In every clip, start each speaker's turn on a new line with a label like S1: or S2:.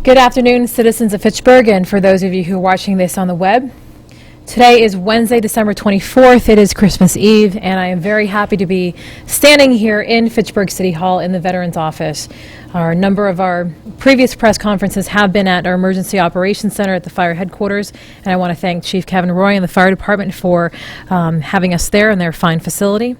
S1: Good afternoon, citizens of Fitchburg, and for those of you who are watching this on the web. Today is Wednesday, December 24th. It is Christmas Eve, and I am very happy to be standing here in Fitchburg City Hall in the Veterans Office. A number of our previous press conferences have been at our Emergency Operations Center at the fire headquarters, and I want to thank Chief Kevin Roy and the fire department for having us there in their fine facility.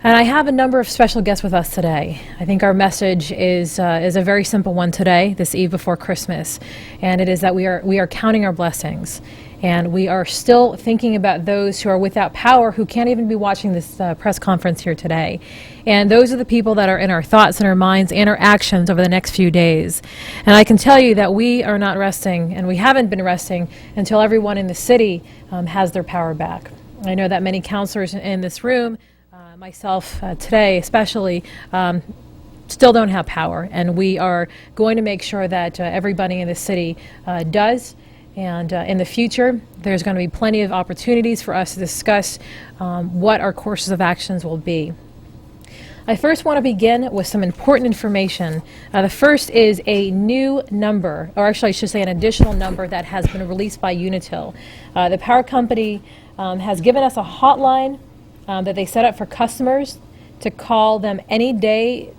S1: And I have a number of special guests with us today. I think our message is a very simple one today, this eve before Christmas, and it is that we are counting our blessings, and we are still thinking about those who are without power, who can't even be watching this press conference here today. And those are the people that are in our thoughts and our minds and our actions over the next few days. And I can tell you that we are not resting, and we haven't been resting until everyone in the city has their power back. I know that many counselors in this room, myself today especially, still don't have power, and we are going to make sure that everybody in the city does. And in the future, there's going to be plenty of opportunities for us to discuss what our courses of actions will be. I first want to begin with some important information. The first is a new number, or actually I should say an additional number that has been released by Unitil. The power company has given us a hotline that they set up for customers to call them any day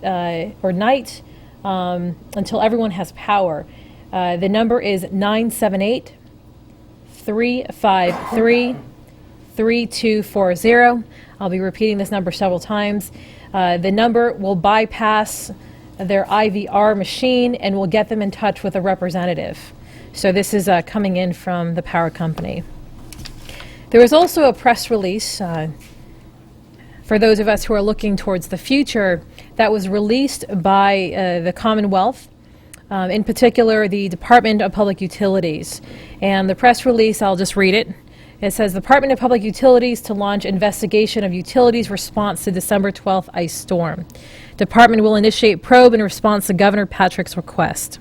S1: or night until everyone has power. The number is 978-353-3240. I'll be repeating this number several times. The number will bypass their IVR machine and will get them in touch with a representative. So this is coming in from the power company. There was also a press release for those of us who are looking towards the future that was released by the Commonwealth, in particular the Department of Public Utilities. And the press release, I'll just read it. It says, Department of Public Utilities to launch investigation of utilities response to December 12th ice storm. Department will initiate probe in response to Governor Patrick's request.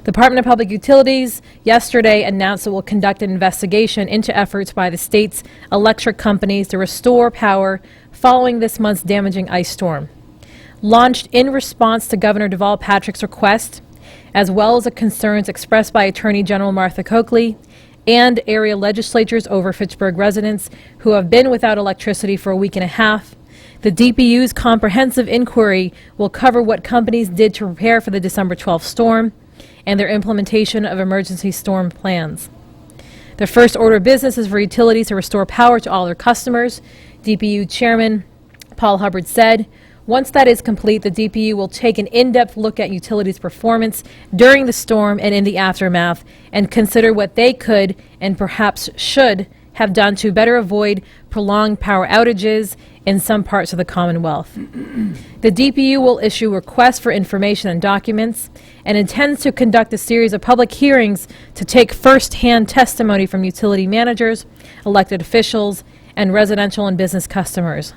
S1: Department of Public Utilities yesterday announced it will conduct an investigation into efforts by the state's electric companies to restore power following this month's damaging ice storm. Launched in response to Governor Deval Patrick's request, as well as the concerns expressed by Attorney General Martha Coakley and area legislatures over Fitchburg residents who have been without electricity for a week and a half, the DPU's comprehensive inquiry will cover what companies did to prepare for the December 12th storm and their implementation of emergency storm plans. The first order of business is for utilities to restore power to all their customers. DPU Chairman Paul Hubbard said, once that is complete, the DPU will take an in-depth look at utilities' performance during the storm and in the aftermath and consider what they could and perhaps should have done to better avoid prolonged power outages in some parts of the Commonwealth. The DPU will issue requests for information and documents and intends to conduct a series of public hearings to take first-hand testimony from utility managers, elected officials, and residential and business customers.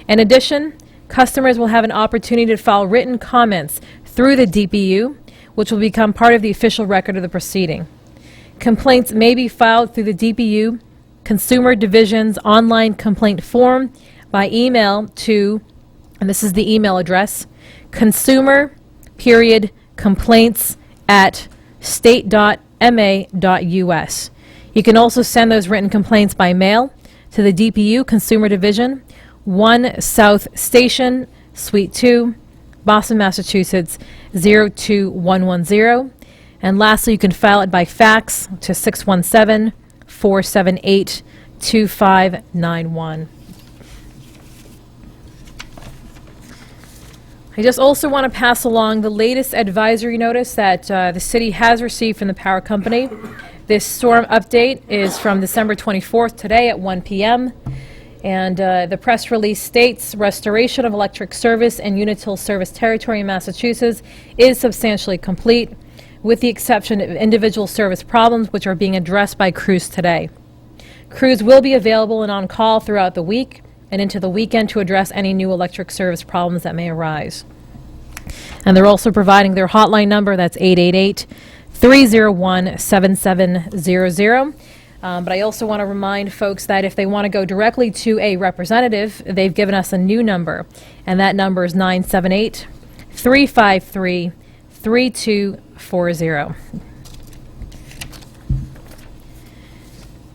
S1: In addition, customers will have an opportunity to file written comments through the DPU, which will become part of the official record of the proceeding. Complaints may be filed through the DPU Consumer Division's online complaint form by email to, and this is the email address, consumer.complaints@state.ma.us. You can also send those written complaints by mail to the DPU Consumer Division, 1 South Station, Suite 2, Boston, Massachusetts, 02110. And lastly, you can file it by fax to 617-478-2591. I just also want to pass along the latest advisory notice that the city has received from the power company. This storm update is from December 24th today at 1 p.m. And the press release states restoration of electric service in Unitil service territory in Massachusetts is substantially complete, with the exception of individual service problems which are being addressed by crews today. Crews will be available and on call throughout the week and into the weekend to address any new electric service problems that may arise. And they're also providing their hotline number, that's 888-301-7700. But I also want to remind folks that if they want to go directly to a representative, they've given us a new number, and that number is 978-353 3240.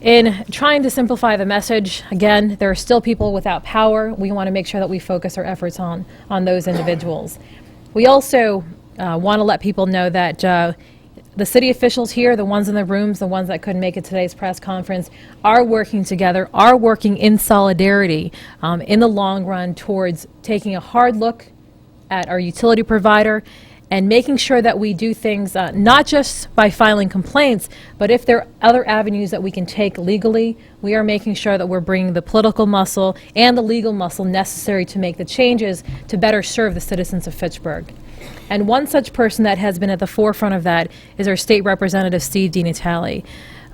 S1: In trying to simplify the message, again, there are still people without power. We want to make sure that we focus our efforts on those individuals. We also want to let people know that the city officials here, the ones in the rooms, the ones that couldn't make it to today's press conference, are working together, are working in solidarity in the long run towards taking a hard look at our utility provider and making sure that we do things not just by filing complaints, but if there are other avenues that we can take legally, we are making sure that we're bringing the political muscle and the legal muscle necessary to make the changes to better serve the citizens of Fitchburg. And one such person that has been at the forefront of that is our State Representative Steve DiNatale.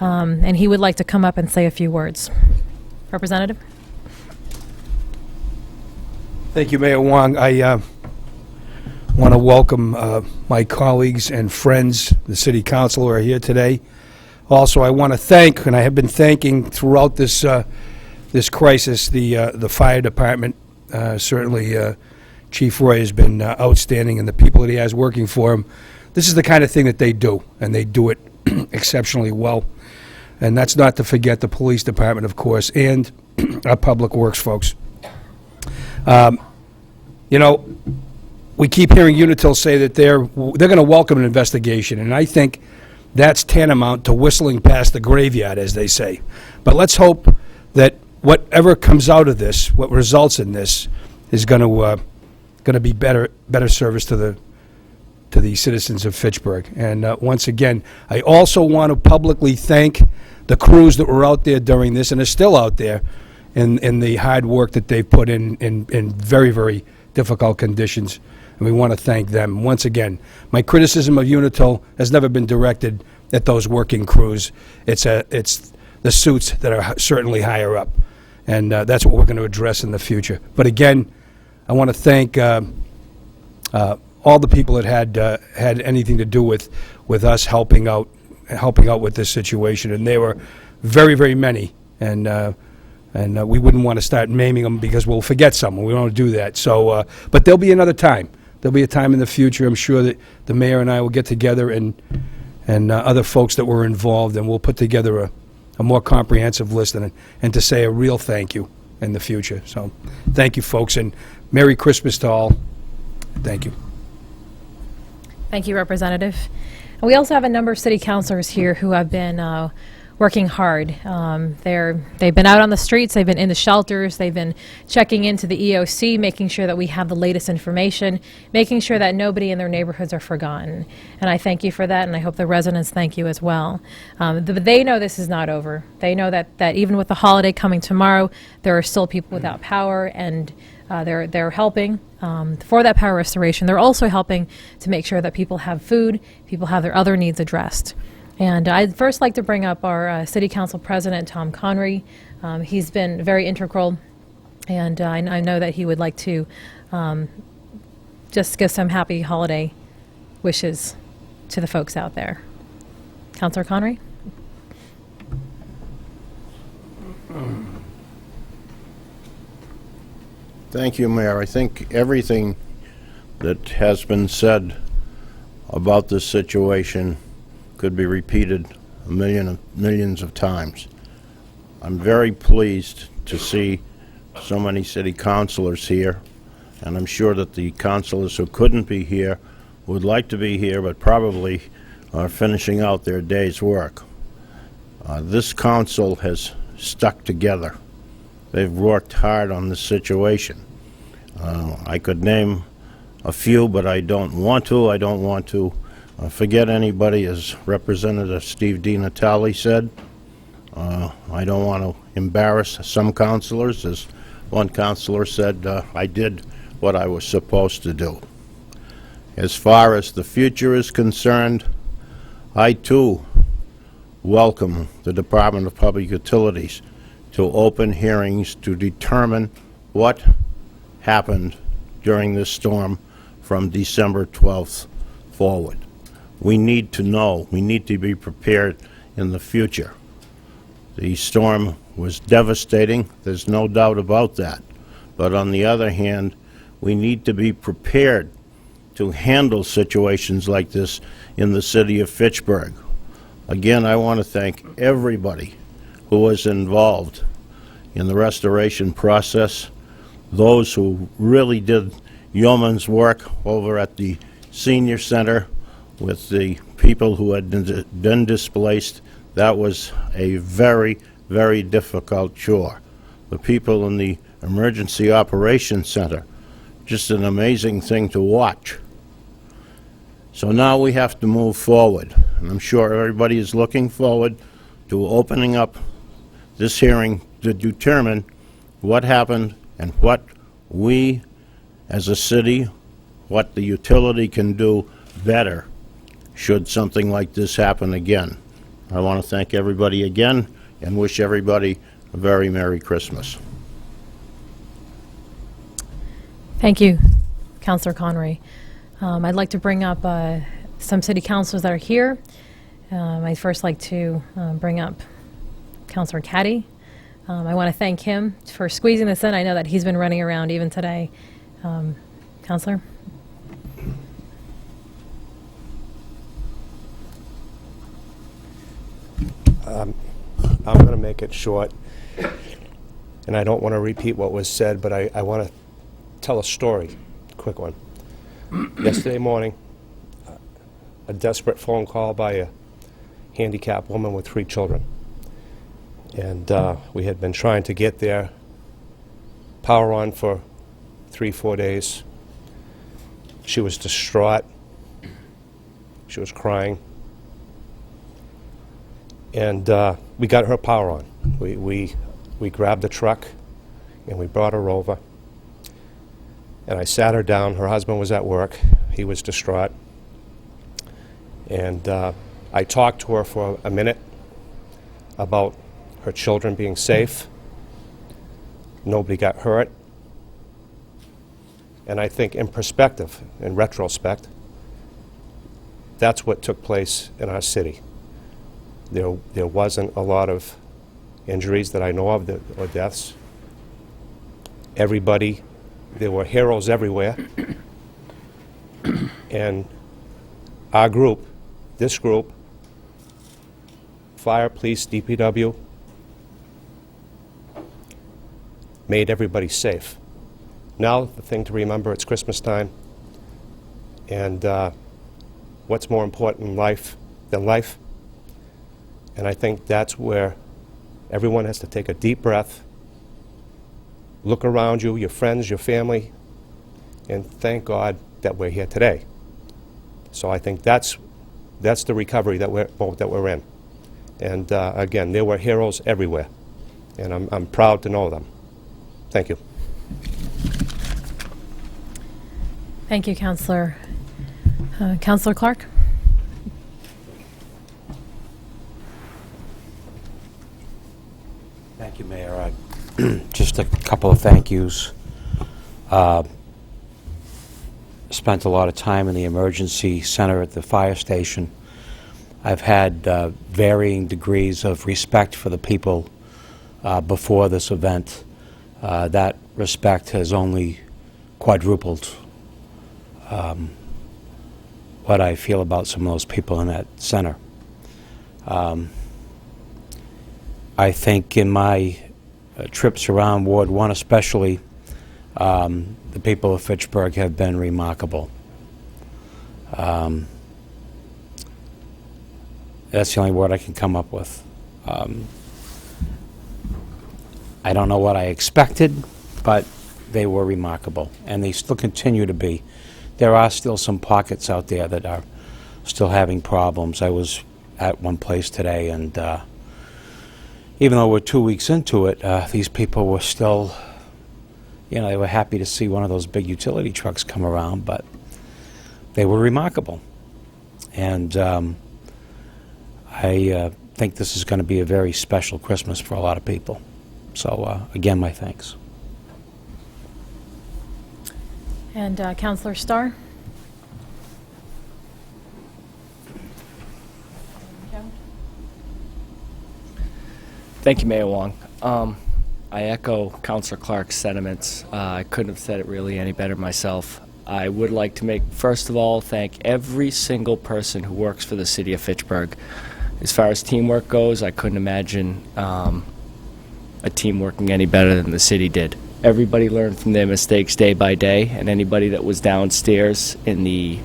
S1: And he would like to come up and say a few words. Representative?
S2: Thank you, Mayor Wong. I want to welcome my colleagues and friends, the City Council, who are here today. Also, I want to thank, and I have been thanking throughout this this crisis, the fire department. Certainly, Chief Roy has been outstanding, and the people that he has working for him. This is the kind of thing that they do, and they do it exceptionally well. And that's not to forget the police department, of course, and our public works folks. You know, we keep hearing Unitil say that they're going to welcome an investigation, and I think that's tantamount to whistling past the graveyard, as they say. But let's hope that whatever comes out of this, what results in this, is going to be better service to the citizens of Fitchburg. And once again, I also want to publicly thank the crews that were out there during this and are still out there in the hard work that they've put in very, very difficult conditions. And we want to thank them. Once again, my criticism of Unitil has never been directed at those working crews. It's the suits that are certainly higher up. And that's what we're going to address in the future. But again, I want to thank all the people that had anything to do with us helping out with this situation. And they were very, very many. And we wouldn't want to start naming them because we'll forget someone. We don't want to do that. So, but there'll be another time. There'll be a time in the future. I'm sure that the mayor and I will get together and other folks that were involved, and we'll put together a more comprehensive list and to say a real thank you in the future. So, thank you, folks, and Merry Christmas to all. Thank you.
S1: Thank you, Representative. And we also have a number of city councilors here who have been working hard. They've been out on the streets, they've been in the shelters, they've been checking into the EOC, making sure that we have the latest information, making sure that nobody in their neighborhoods are forgotten. And I thank you for that, and I hope the residents thank you as well. But they know this is not over. They know that even with the holiday coming tomorrow, there are still people without power, and they're helping for that power restoration. They're also helping to make sure that people have food, people have their other needs addressed. And I'd first like to bring up our City Council President, Tom Conry. He's been very integral, and I know that he would like to just give some happy holiday wishes to the folks out there. Councilor Conry?
S3: Thank you, Mayor. I think everything that has been said about this situation could be repeated millions of times. I'm very pleased to see so many city councilors here, and I'm sure that the councilors who couldn't be here would like to be here, but probably are finishing out their day's work. This council has stuck together. They've worked hard on this situation. I could name a few, but I don't want to. I don't want to forget anybody, as Representative Steve DiNatale said. I don't want to embarrass some councilors. As one councilor said, I did what I was supposed to do. As far as the future is concerned, I too welcome the Department of Public Utilities to open hearings to determine what happened during this storm from December 12th forward. We need to know. We need to be prepared in the future. The storm was devastating. There's no doubt about that. But on the other hand, we need to be prepared to handle situations like this in the city of Fitchburg. Again, I want to thank everybody who was involved in the restoration process, those who really did yeoman's work over at the senior center with the people who had been displaced. That was a very, very difficult chore. The people in the Emergency Operations Center, just an amazing thing to watch. So now we have to move forward, and I'm sure everybody is looking forward to opening up this hearing to determine what happened and what we as a city, what the utility can do better should something like this happen again. I want to thank everybody again and wish everybody a very Merry Christmas.
S1: Thank you, Councilor Connery. I'd like to bring up some city councilors that are here. I'd first like to bring up Councilor Caddy. I want to thank him for squeezing this in. I know that he's been running around even today. Councilor?
S4: I'm going to make it short, and I don't want to repeat what was said, but I want to tell a story, quick one. Yesterday morning, a desperate phone call by a handicapped woman with 3 children. And we had been trying to get their power on for 3-4 days. She was distraught. She was crying. And we got her power on. We grabbed the truck and we brought her over. And I sat her down. Her husband was at work. He was distraught. And I talked to her for a minute about her children being safe. Nobody got hurt. And I think in perspective, in retrospect, that's what took place in our city. There wasn't a lot of injuries that I know of or deaths. Everybody, there were heroes everywhere. And our group, this group, fire, police, DPW, made everybody safe. Now the thing to remember, it's Christmas time, and what's more important in life than life? And I think that's where everyone has to take a deep breath, look around you, your friends, your family, and thank God that we're here today. So I think that's the recovery that we're in. And again, there were heroes everywhere, and I'm proud to know them. Thank you.
S1: Thank you, Councilor. Councilor Clark?
S5: Thank you, Mayor. Just a couple of thank yous. Spent a lot of time in the emergency center at the fire station. I've had varying degrees of respect for the people before this event. That respect has only quadrupled what I feel about some of those people in that center. I think in my trips around Ward 1 especially, the people of Fitchburg have been remarkable. That's the only word I can come up with. I don't know what I expected, but they were remarkable, and they still continue to be. There are still some pockets out there that are still having problems. I was at one place today, and even though we're 2 weeks into it, these people were still, they were happy to see one of those big utility trucks come around, but they were remarkable. And I think this is going to be a very special Christmas for a lot of people. So, again, my thanks.
S1: And Councilor Starr?
S6: Thank you, Mayor Wong. I echo Councilor Clark's sentiments. I couldn't have said it really any better myself. I would like to first of all, thank every single person who works for the city of Fitchburg. As far as teamwork goes, I couldn't imagine a team working any better than the city did. Everybody learned from their mistakes day by day, and anybody that was downstairs in the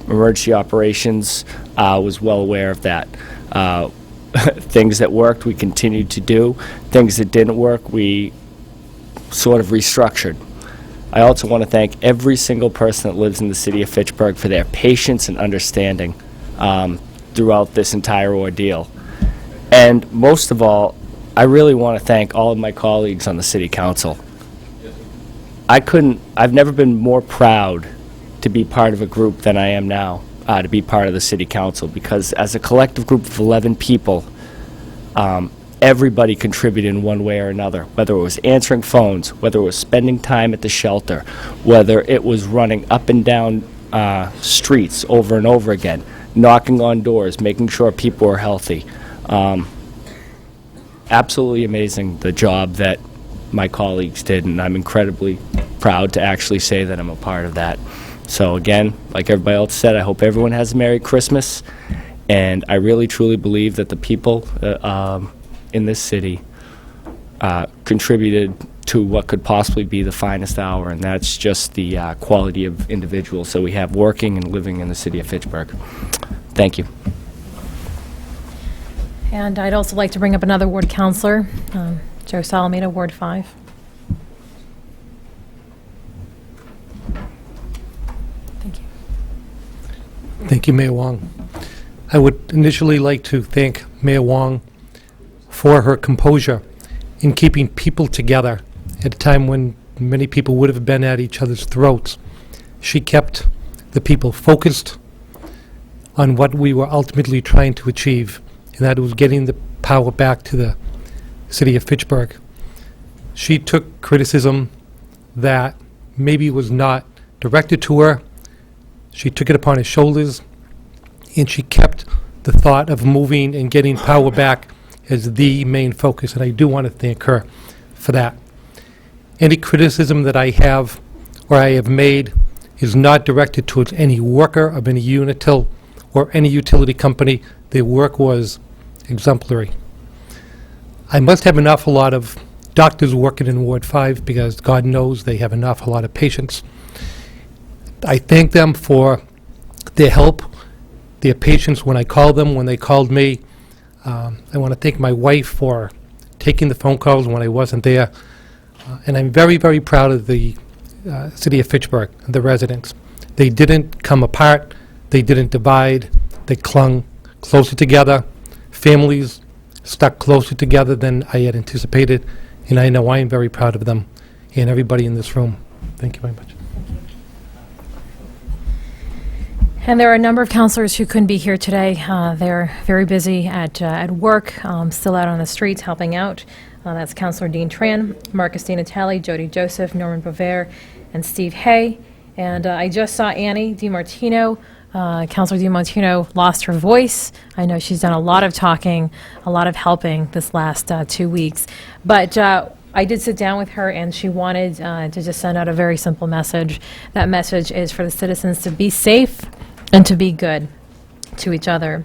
S6: emergency operations was well aware of that. Things that worked, we continued to do. Things that didn't work, we sort of restructured. I also want to thank every single person that lives in the city of Fitchburg for their patience and understanding throughout this entire ordeal. And most of all, I really want to thank all of my colleagues on the city council. I've never been more proud to be part of a group than I am now, to be part of the city council, because as a collective group of 11 people, everybody contributed in one way or another, whether it was answering phones, whether it was spending time at the shelter, whether it was running up and down streets over and over again, knocking on doors, making sure people were healthy. Absolutely amazing, the job that my colleagues did, and I'm incredibly proud to actually say that I'm a part of that. So again, like everybody else said, I hope everyone has a Merry Christmas, and I really truly believe that the people in this city contributed to what could possibly be the finest hour, and that's just the quality of individuals that we have working and living in the city of Fitchburg. Thank you.
S1: And I'd also like to bring up another ward councillor, Joe Salamina, Ward 5. Thank you.
S7: Thank you, Mayor Wong. I would initially like to thank Mayor Wong for her composure in keeping people together at a time when many people would have been at each other's throats. She kept the people focused on what we were ultimately trying to achieve, and that was getting the power back to the city of Fitchburg. She took criticism that maybe was not directed to her. She took it upon her shoulders, and she kept the thought of moving and getting power back as the main focus, and I do want to thank her for that. Any criticism that I have or I have made is not directed towards any worker of any Unitil or any utility company. Their work was exemplary. I must have an awful lot of doctors working in Ward 5 because God knows they have an awful lot of patients. I thank them for their help, their patience when I called them, when they called me. I want to thank my wife for taking the phone calls when I wasn't there. And I'm very, very proud of the city of Fitchburg, the residents. They didn't come apart. They didn't divide. They clung closer together. Families stuck closer together than I had anticipated. And I know I am very proud of them and everybody in this room. Thank you very much.
S1: And there are a number of councilors who couldn't be here today. They're very busy at work, still out on the streets helping out. That's Councilor Dean Tran, Marcus DiNatale, Jody Joseph, Norman Bovair, and Steve Hay. And I just saw Annie DiMartino. Councilor DiMartino lost her voice. I know she's done a lot of talking, a lot of helping this last 2 weeks. But I did sit down with her, and she wanted to just send out a very simple message. That message is for the citizens to be safe and to be good to each other.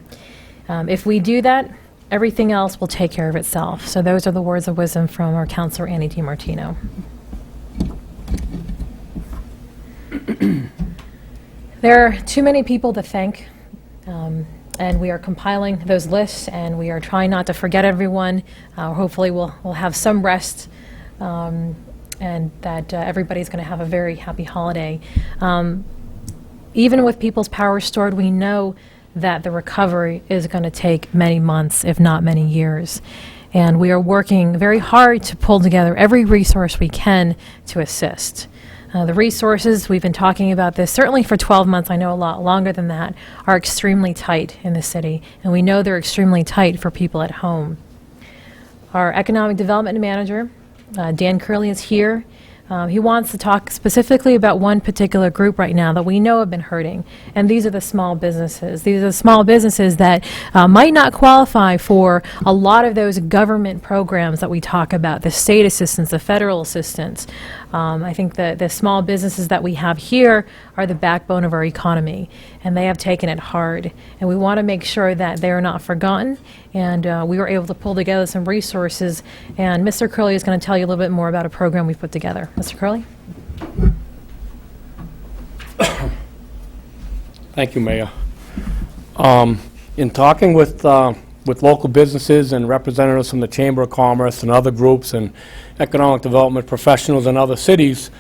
S1: If we do that, everything else will take care of itself. So those are the words of wisdom from our Councilor Annie DiMartino. There are too many people to thank, and we are compiling those lists, and we are trying not to forget everyone. Hopefully we'll have some rest, and that everybody's going to have a very happy holiday. Even with people's power stored, we know that the recovery is going to take many months, if not many years. And we are working very hard to pull together every resource we can to assist. The resources, we've been talking about this, certainly for 12 months, I know a lot longer than that, are extremely tight in the city. And we know they're extremely tight for people at home. Our Economic Development Manager, Dan Curley, is here. He wants to talk specifically about one particular group right now that we know have been hurting, and these are the small businesses. These are the small businesses that might not qualify for a lot of those government programs that we talk about, the state assistance, the federal assistance. I think the small businesses that we have here are the backbone of our economy, and they have taken it hard. And we want to make sure that they are not forgotten, and we were able to pull together some resources. And Mr. Curley is going to tell you a little bit more about a program we put together. Mr. Curley?
S8: Thank you, Mayor. In talking with local businesses and representatives from the Chamber of Commerce and other groups and economic development professionals in other cities,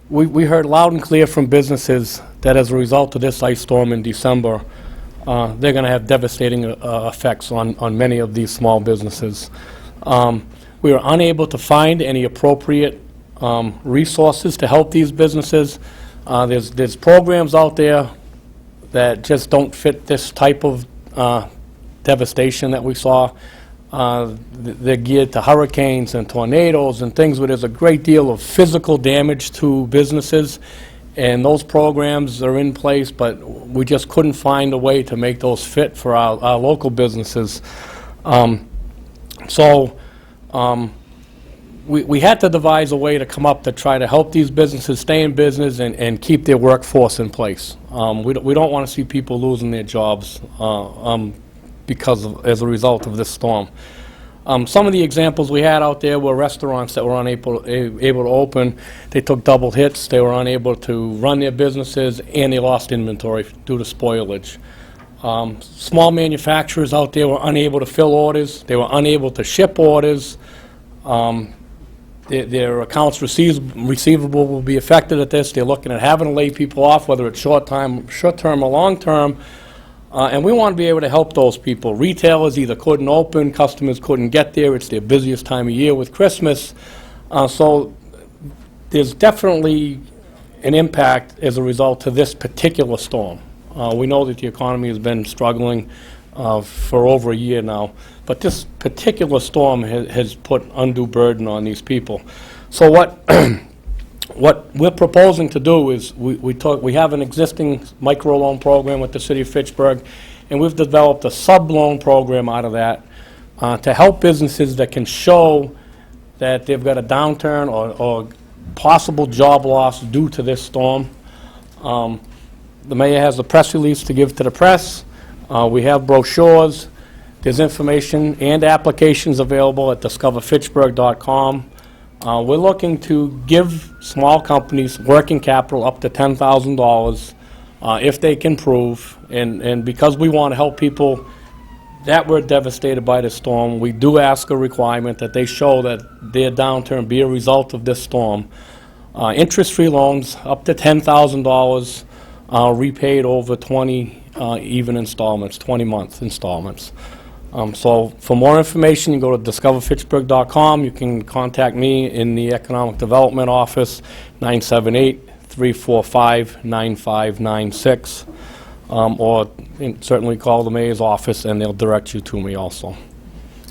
S8: we heard loud and clear from businesses that as a result of this ice storm in December, they're going to have devastating effects on many of these small businesses. We were unable to find any appropriate resources to help these businesses. There's programs out there that just don't fit this type of devastation that we saw. They're geared to hurricanes and tornadoes and things where there's a great deal of physical damage to businesses, and those programs are in place, but we just couldn't find a way to make those fit for our local businesses. We had to devise a way to come up to try to help these businesses stay in business and keep their workforce in place. We don't want to see people losing their jobs as a result of this storm. Some of the examples we had out there were restaurants that were able to open. They took double hits. They were unable to run their businesses, and they lost inventory due to spoilage. Small manufacturers out there were unable to fill orders. They were unable to ship orders. Their accounts receivable will be affected at this. They're looking at having to lay people off, whether it's short-term or long-term. And we want to be able to help those people. Retailers either couldn't open, customers couldn't get there. It's their busiest time of year with Christmas. So there's definitely an impact as a result of this particular storm. We know that the economy has been struggling for over a year now, but this particular storm has put undue burden on these people. So what what we're proposing to do is we have an existing microloan program with the City of Fitchburg, and we've developed a sub-loan program out of that to help businesses that can show that they've got a downturn or possible job loss due to this storm. The mayor has a press release to give to the press. We have brochures. There's information and applications available at discoverfitchburg.com. We're looking to give small companies working capital up to $10,000 if they can prove, and because we want to help people that were devastated by the storm, we do ask a requirement that they show that their downturn be a result of this storm. Interest-free loans up to $10,000 repaid over 20 even installments, 20-month installments. So for more information, you go to discoverfitchburg.com. You can contact me in the Economic Development Office, 978-345-9596, or certainly call the mayor's office and they'll direct you to me also.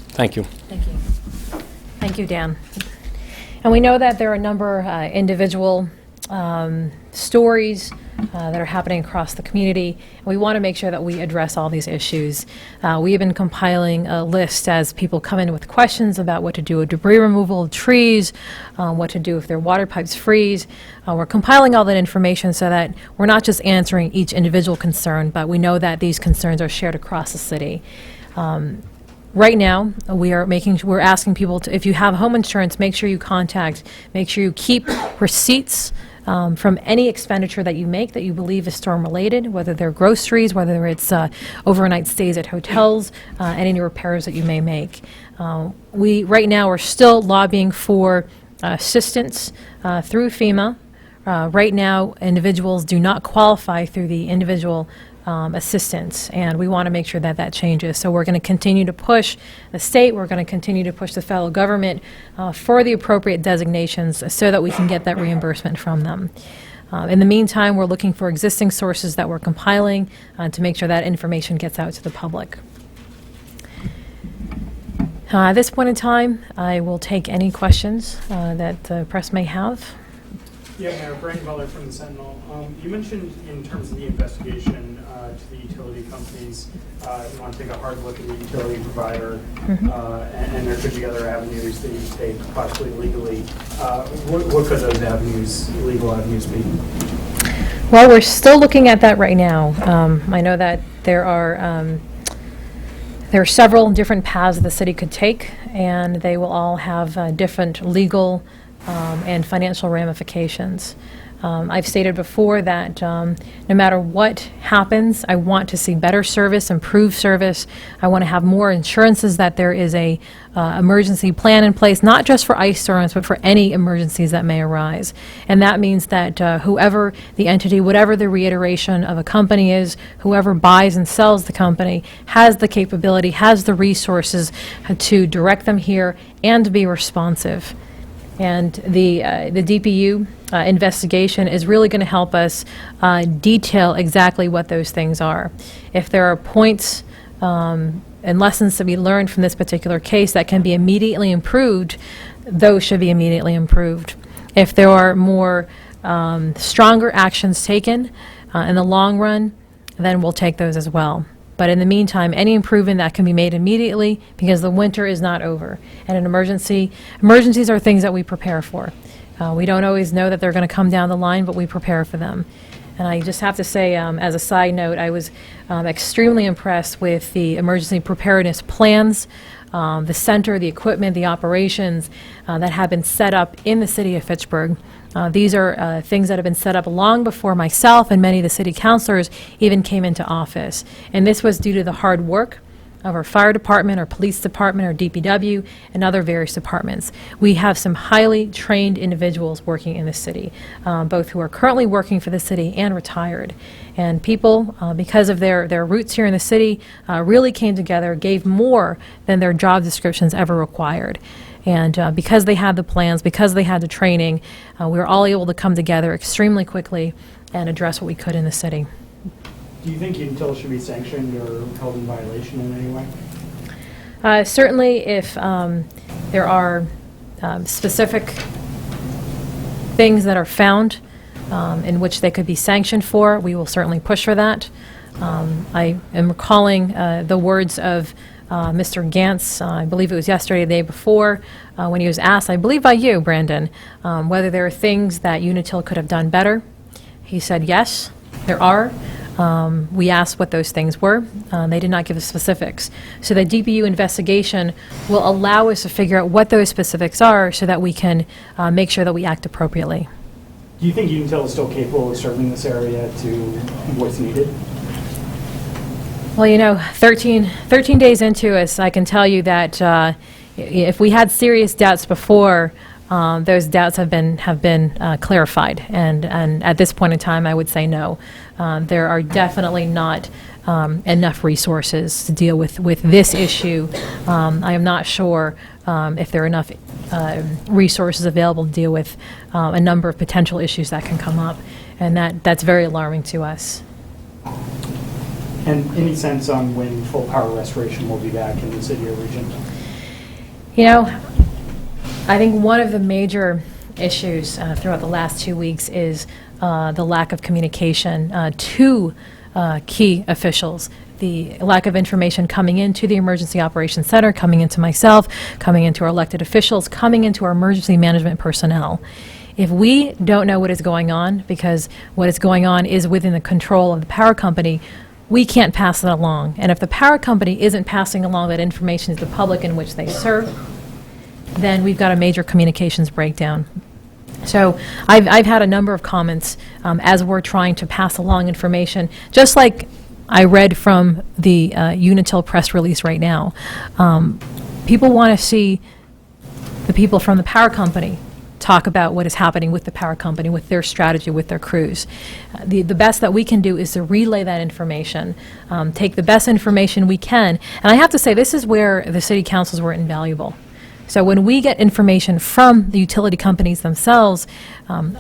S8: Thank you.
S1: Thank you. Thank you, Dan. And we know that there are a number of individual stories that are happening across the community. And we want to make sure that we address all these issues. We have been compiling a list as people come in with questions about what to do with debris removal of trees, what to do if their water pipes freeze. We're compiling all that information so that we're not just answering each individual concern, but we know that these concerns are shared across the city. Right now, we're asking people to, if you have home insurance, make sure you keep receipts from any expenditure that you make that you believe is storm-related, whether they're groceries, whether it's overnight stays at hotels, and any repairs that you may make. Right now, we're still lobbying for assistance through FEMA. Right now, individuals do not qualify through the individual assistance, and we want to make sure that that changes. So we're going to continue to push the state, we're going to continue to push the federal government for the appropriate designations so that we can get that reimbursement from them. In the meantime, we're looking for existing sources that we're compiling to make sure that information gets out to the public. At this point in time, I will take any questions that the press may have.
S9: Yeah, Mayor, Brandon Butler from the Sentinel. You mentioned in terms of the investigation to the utility companies. You want to take a hard look at the utility provider, and there could be other avenues that you take, possibly legally. What could those legal avenues be?
S1: Well, we're still looking at that right now. I know that there are several different paths the city could take, and they will all have different legal and financial ramifications. I've stated before that no matter what happens, I want to see better service, improved service. I want to have more assurances that there is a emergency plan in place, not just for ice storms, but for any emergencies that may arise. And that means that whoever the entity, whatever the reiteration of a company is, whoever buys and sells the company, has the capability, has the resources to direct them here and to be responsive. And the DPU investigation is really going to help us detail exactly what those things are. If there are points and lessons to be learned from this particular case that can be immediately improved, those should be immediately improved. If there are more stronger actions taken in the long run, then we'll take those as well. But in the meantime, any improvement that can be made immediately, because the winter is not over. And an emergencies are things that we prepare for. We don't always know that they're going to come down the line, but we prepare for them. And I just have to say, as a side note, I was extremely impressed with the emergency preparedness plans, the center, the equipment, the operations that have been set up in the city of Fitchburg. These are things that have been set up long before myself and many of the city councilors even came into office. And this was due to the hard work of our fire department, our police department, our DPW, and other various departments. We have some highly trained individuals working in the city, both who are currently working for the city and retired. And people, because of their roots here in the city, really came together, gave more than their job descriptions ever required. And because they had the plans, because they had the training, we were all able to come together extremely quickly and address what we could in the city.
S9: Do you think Unitil should be sanctioned or held in violation in any way?
S1: Certainly, if there are specific things that are found in which they could be sanctioned for, we will certainly push for that. I am recalling the words of Mr. Gantz, I believe it was yesterday, the day before, when he was asked, I believe by you, Brandon, whether there are things that Unitil could have done better. He said, yes, there are. We asked what those things were. They did not give us specifics. So the DPU investigation will allow us to figure out what those specifics are so that we can make sure that we act appropriately.
S9: Do you think Unitil is still capable of serving this area to what's needed?
S1: Well, you know, 13 days into us, I can tell you that if we had serious doubts before, those doubts have been clarified, and at this point in time, I would say no. There are definitely not enough resources to deal with this issue. I am not sure if there are enough resources available to deal with a number of potential issues that can come up, and that's very alarming to us.
S9: And any sense on when full power restoration will be back in the city or region?
S1: You know, I think one of the major issues throughout the last 2 weeks is the lack of communication to key officials. The lack of information coming into the Emergency Operations Center, coming into myself, coming into our elected officials, coming into our emergency management personnel. If we don't know what is going on, because what is going on is within the control of the power company, we can't pass it along. And if the power company isn't passing along that information to the public in which they serve, then we've got a major communications breakdown. So I've had a number of comments as we're trying to pass along information, just like I read from the Unitil press release right now. People want to see the people from the power company talk about what is happening with the power company, with their strategy, with their crews. The best that we can do is to relay that information, take the best information we can. And I have to say, this is where the city councils were invaluable. So when we get information from the utility companies themselves,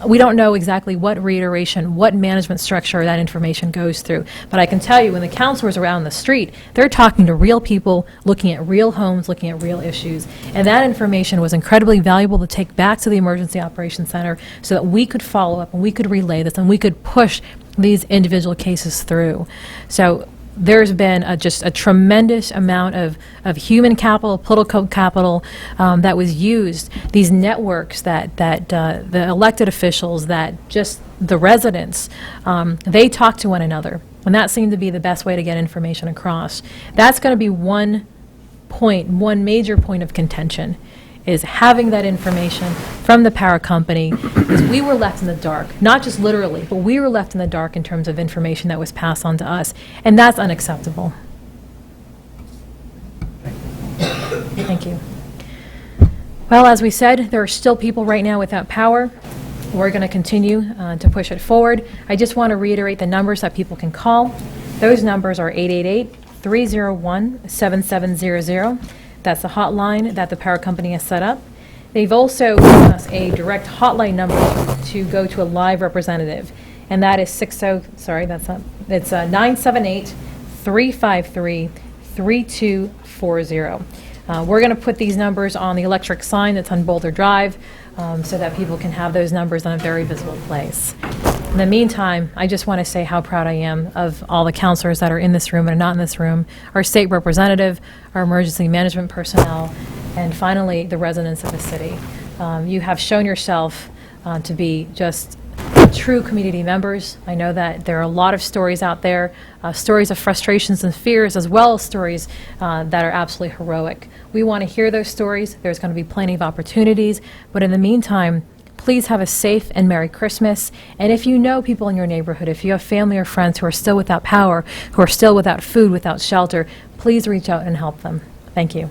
S1: we don't know exactly what reiteration, what management structure that information goes through. But I can tell you, when the councilors are out on the street, they're talking to real people, looking at real homes, looking at real issues. And that information was incredibly valuable to take back to the Emergency Operations Center so that we could follow up and we could relay this and we could push these individual cases through. So there's been just a tremendous amount of human capital, political capital that was used. These networks that the elected officials, that just the residents, they talk to one another. And that seemed to be the best way to get information across. That's going to be one major point of contention, is having that information from the power company, because we were left in the dark, not just literally, but we were left in the dark in terms of information that was passed on to us, and that's unacceptable. Thank you. Well, as we said, there are still people right now without power. We're going to continue to push it forward. I just want to reiterate the numbers that people can call. Those numbers are 888-301-7700. That's the hotline that the power company has set up. They've also given us a direct hotline number to go to a live representative, and that is 978-353-3240. We're going to put these numbers on the electric sign that's on Boulder Drive so that people can have those numbers in a very visible place. In the meantime, I just want to say how proud I am of all the counselors that are in this room and are not in this room, our state representative, our emergency management personnel, and finally, the residents of the city. You have shown yourself to be just true community members. I know that there are a lot of stories out there, stories of frustrations and fears, as well as stories that are absolutely heroic. We want to hear those stories. There's going to be plenty of opportunities, but in the meantime, please have a safe and Merry Christmas. And if you know people in your neighborhood, if you have family or friends who are still without power, who are still without food, without shelter, please reach out and help them. Thank you.